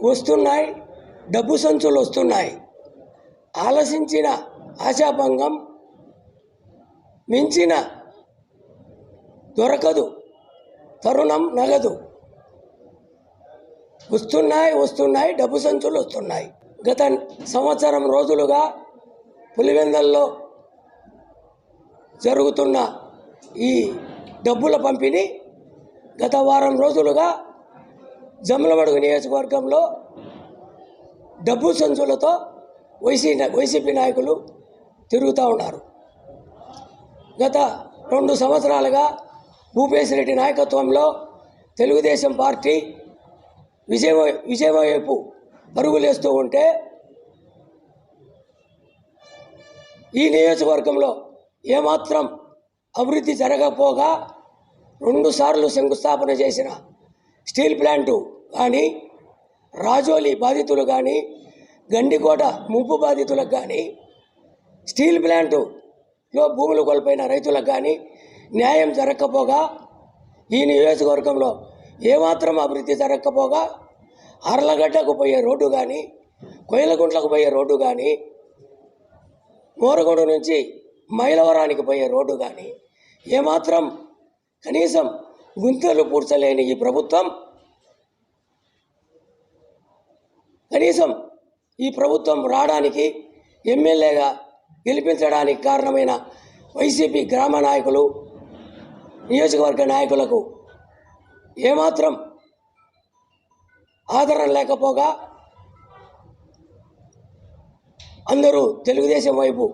వస్తున్నాయి, డబ్బు సంచులు వస్తున్నాయి. ఆలసించిన ఆశాభంగం, మించిన దొరకదు, తరుణం నగదు. వస్తున్నాయి డబ్బు సంచులు వస్తున్నాయి. గత సంవత్సరం రోజులుగా పులివెందల్లో జరుగుతున్న ఈ డబ్బుల పంపిణీ గత వారం రోజులుగా జమలమడుగు నియోజకవర్గంలో డబ్బు సంచులతో వైసీపీ నాయకులు తిరుగుతూ ఉన్నారు. గత 2 సంవత్సరాలుగా భూపేశ్ రెడ్డి నాయకత్వంలో తెలుగుదేశం పార్టీ విజయం వైపు పరుగులేస్తూ ఉంటే ఈ నియోజకవర్గంలో ఏమాత్రం అభివృద్ధి జరగకపోగా 2 సార్లు శంకుస్థాపన చేసిన స్టీల్ ప్లాంటు కానీ, రాజోలి బాధితులు కానీ, గండికోట ముంపు బాధితులకు కానీ, స్టీల్ ప్లాంటులో భూములు కోల్పోయిన రైతులకు కానీ న్యాయం జరగకపోగా ఈ నియోజకవర్గంలో ఏమాత్రం అభివృద్ధి జరగకపోగా అర్లగడ్డకు పోయే రోడ్డు కానీ, కొయ్యలగుంట్లకు పోయే రోడ్డు కానీ, మోరగొండ నుంచి మైలవరానికి పోయే రోడ్డు కానీ ఏమాత్రం కనీసం గుంతలు పూడ్చలేని ఈ ప్రభుత్వం, కనీసం ఈ ప్రభుత్వం రావడానికి, ఎమ్మెల్యేగా గెలిపించడానికి కారణమైన వైసీపీ గ్రామ నాయకులు, నియోజకవర్గ నాయకులకు ఏమాత్రం ఆదరణ లేకపోగా అందరూ తెలుగుదేశం వైపు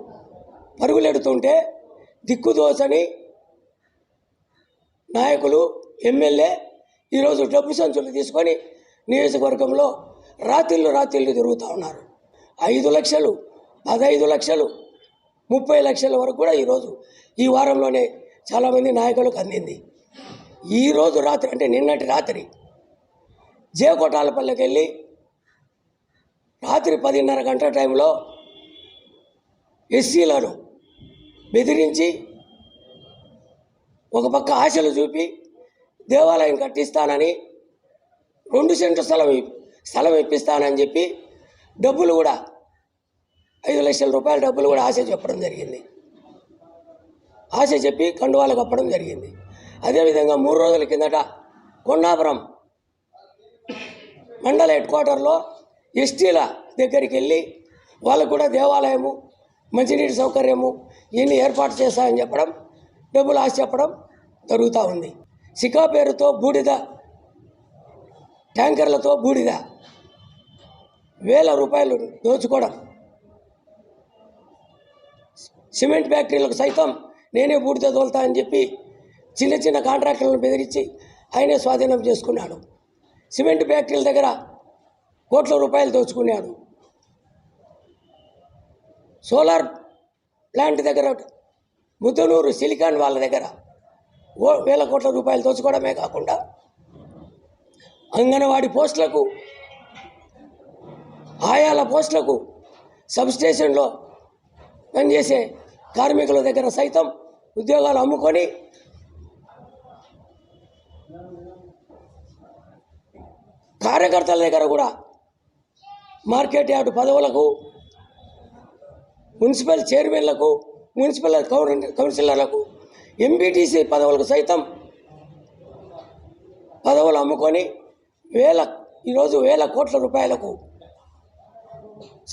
పరుగులెడుతుంటే దిక్కుదోచని నాయకులు, ఎమ్మెల్యే ఈరోజు డబ్బు సంచులు తీసుకొని నియోజకవర్గంలో రాత్రిళ్ళు తిరుగుతూ ఉన్నారు. 5 లక్షలు, 15 లక్షలు, 30 లక్షల వరకు కూడా ఈరోజు ఈ వారంలోనే చాలామంది నాయకులకు అందింది. ఈరోజు రాత్రి అంటే నిన్నటి రాత్రి జేకోటాలపల్లికి వెళ్ళి రాత్రి 10:30 గంటల టైంలో ఎస్సీలను బెదిరించి ఒక పక్క ఆశలు చూపి దేవాలయం కట్టిస్తానని 2 సెంట్లు స్థలం ఇప్పిస్తానని చెప్పి డబ్బులు కూడా 5 లక్షల రూపాయల డబ్బులు కూడా ఆశ చెప్పడం జరిగింది. ఆశ చెప్పి కండువాలు కప్పడం జరిగింది. అదేవిధంగా 3 రోజుల కిందట కొండాపురం మండల హెడ్ క్వార్టర్లో ఎస్టీల దగ్గరికి వెళ్ళి వాళ్ళకు కూడా దేవాలయము, మంచినీటి సౌకర్యము ఇన్ని ఏర్పాటు చేస్తామని చెప్పడం, డబ్బులు ఆశ చెప్పడం జరుగుతూ ఉంది. సికా పేరుతో బూడిద, ట్యాంకర్లతో బూడిద, వేల రూపాయలు దోచుకోవడం, సిమెంట్ ఫ్యాక్టరీలకు సైతం నేనే బూడిద తోలుతా అని చెప్పి చిన్న కాంట్రాక్టర్లను బెదిరించి ఆయనే స్వాధీనం చేసుకున్నాడు. సిమెంట్ ఫ్యాక్టరీల దగ్గర కోట్ల రూపాయలు దోచుకున్నాడు. సోలార్ ప్లాంట్ దగ్గర, ముద్దనూరు సిలికాన్ వాళ్ళ దగ్గర వేల కోట్ల రూపాయలు దోచుకోవడమే కాకుండా అంగన్వాడీ పోస్టులకు, ఆయాల పోస్టులకు, సబ్స్టేషన్లో పనిచేసే కార్మికుల దగ్గర సైతం ఉద్యోగాలు అమ్ముకొని కార్యకర్తల దగ్గర కూడా మార్కెట్ యార్డు పదవులకు, మున్సిపల్ చైర్మన్లకు, మున్సిపల్ కౌన్సిలర్లకు, ఎంపీటీసీ పదవులకు సైతం పదవులు అమ్ముకొని ఈరోజు వేల కోట్ల రూపాయలకు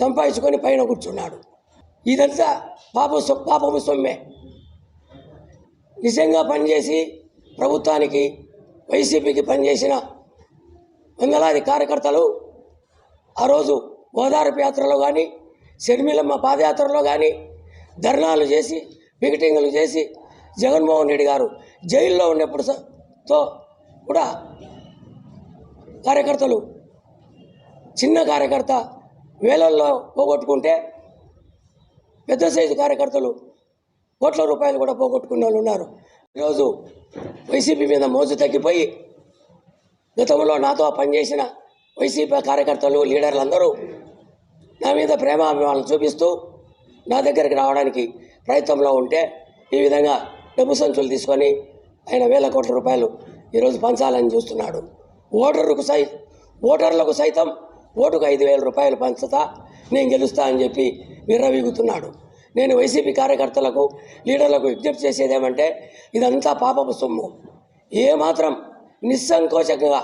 సంపాదించుకొని పైన కూర్చున్నాడు. ఇదంతా పాపము సొమ్మే. నిజంగా పనిచేసి ప్రభుత్వానికి, వైసీపీకి పనిచేసిన వందలాది కార్యకర్తలు ఆ రోజు ఓదార్పు యాత్రలో కానీ, షర్మిలమ్మ పాదయాత్రలో కానీ ధర్నాలు చేసి, పికెటింగ్లు చేసి, జగన్మోహన్ రెడ్డి గారు జైల్లో ఉన్నప్పుడుతో కూడా కార్యకర్తలు, చిన్న కార్యకర్త వేలల్లో పోగొట్టుకుంటే పెద్ద సైజు కార్యకర్తలు కోట్ల రూపాయలు కూడా పోగొట్టుకున్న వాళ్ళు ఉన్నారు. ఈరోజు వైసీపీ మీద మోజు తగ్గిపోయి గతంలో నాతో పనిచేసిన వైసీపీ కార్యకర్తలు, లీడర్లు అందరూ నా మీద ప్రేమాభిమానాలు చూపిస్తూ నా దగ్గరికి రావడానికి ప్రయత్నంలో ఉంటే ఈ విధంగా డబ్బు సంచులు తీసుకొని ఆయన వేల కోట్ల రూపాయలు ఈరోజు పంచాలని చూస్తున్నాడు. ఓటర్లకు సైతం ఓటుకు 5,000 రూపాయలు పంచుతా, నేను గెలుస్తా అని చెప్పి విర్రవీగుతున్నాడు. నేను వైసీపీ కార్యకర్తలకు, లీడర్లకు విజ్ఞప్తి చేసేదేమంటే, ఇదంతా పాపపు సొమ్ము. ఏమాత్రం నిస్సంకోచంగా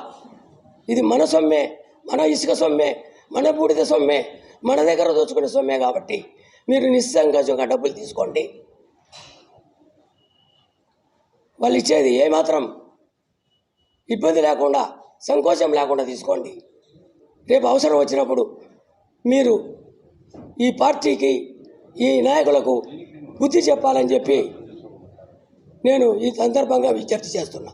ఇది మన సొమ్మే, మన ఇసుక సొమ్మే, మన బూడిద సొమ్మే, మన దగ్గర దోచుకునే సొమ్మే కాబట్టి మీరు నిస్సంకోచంగా డబ్బులు తీసుకోండి. వాళ్ళు ఇచ్చేది ఏమాత్రం ఇబ్బంది లేకుండా, సంకోచం లేకుండా తీసుకోండి. రేపు అవసరం వచ్చినప్పుడు మీరు ఈ పార్టీకి, ఈ నాయకులకు బుద్ధి చెప్పాలని చెప్పి నేను ఈ సందర్భంగా విజ్ఞప్తి చేస్తున్నా.